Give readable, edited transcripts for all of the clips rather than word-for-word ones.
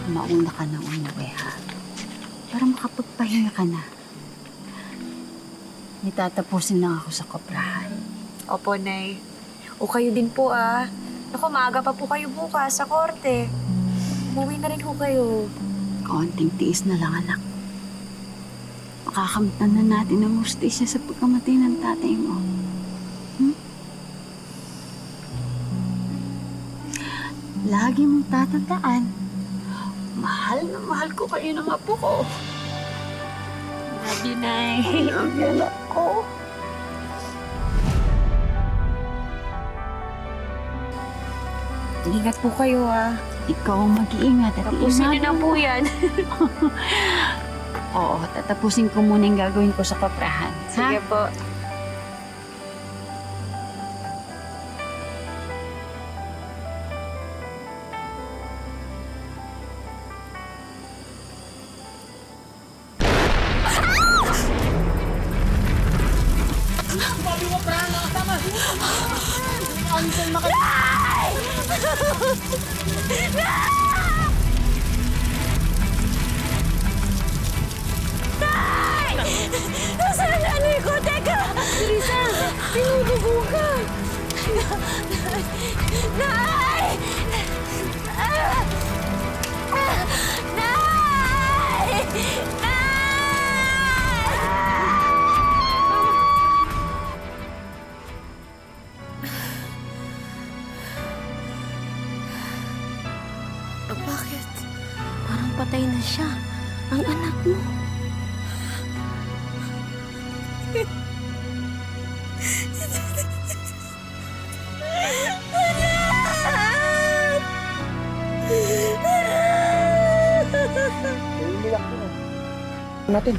mauna ka na umuwi, ha? Para makapagpahinga ka na. May tatapusin lang ako sa koprahan. Opo, Nay. O kayo din po, ah. Naku, maaga pa po kayo bukas sa korte. Umuwi na rin po kayo. Kaunting tiis na lang, anak. Makakamtan na natin ang hustisya sa pagkamatay ng tatay mo. Lagi mong tatandaan, mahal na mahal ko kayo ng apo ko. Love you, Nay. Love you, anak ko. Ingat po kayo, ah. Ikaw ang mag-iingat at Tapusin niyo na iingatan po mo. yan. Oo, tatapusin ko muna yung gagawin ko sa koprahan. Sige po. Nasaan na nanay ko? Teka! Teresa! Pinudugo ka! Nay! Nay! Bakit? Parang patay na siya. Ang anak mo. Natin.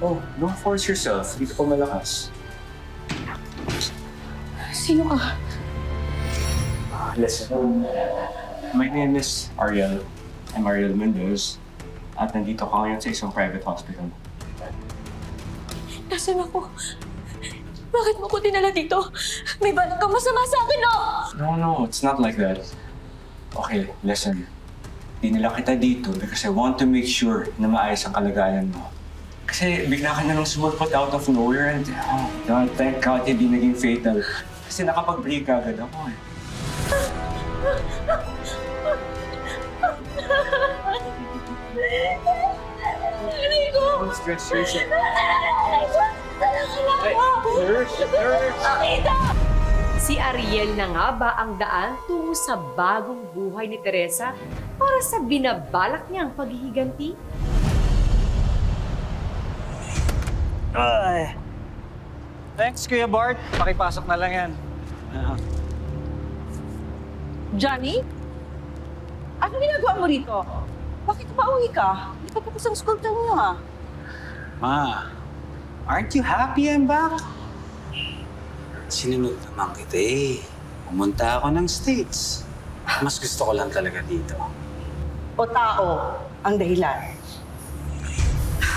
Oh, don't force yourself. Hindi ka pa malakas. Sino ka? Listen, my name is Ariel. I'm Ariel Mendoz. At nandito ka ngayon sa isang private hospital. Nasaan ako? Bakit mo ko dinala dito? May balak kang masama sa akin, no? No, it's not like that. Okay, listen. Dinala kita dito because I want to make sure na maayos ang kalagayan mo. Kasi bigla ka na lang sumulpot out of nowhere and oh God, thank God hindi naging fatal. Kasi nakapag-break agad ako eh. Aray ko! Don't stress yourself. Aray ko! Nurse! Si Ariel na nga ba ang daan tungo sa bagong buhay ni Teresa para sa binabalak niyang paghihiganti? Ay. Thanks, Kuya Bart. Pakipasok na lang yan. Johnny? Ano ginagawa mo rito? Bakit pauwi ka? Hindi pa tapos ang school term mo, ha? Ma, aren't you happy I'm back? Sinunod naman kita eh. Pumunta ako ng States. Mas gusto ko lang talaga dito. O tao ang dahilan?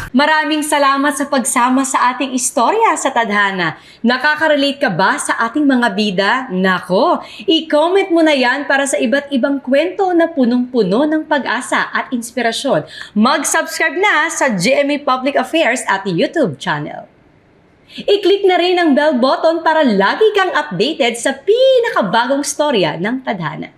Maraming salamat sa pagsama sa ating istorya sa Tadhana. Nakaka-relate ka ba sa ating mga bida? Nako, i-comment mo na yan para sa iba't ibang kwento na punong-puno ng pag-asa at inspirasyon. Mag-subscribe na sa GMA Public Affairs at YouTube channel. I-click na rin ang bell button para lagi kang updated sa pinakabagong storya ng Tadhana.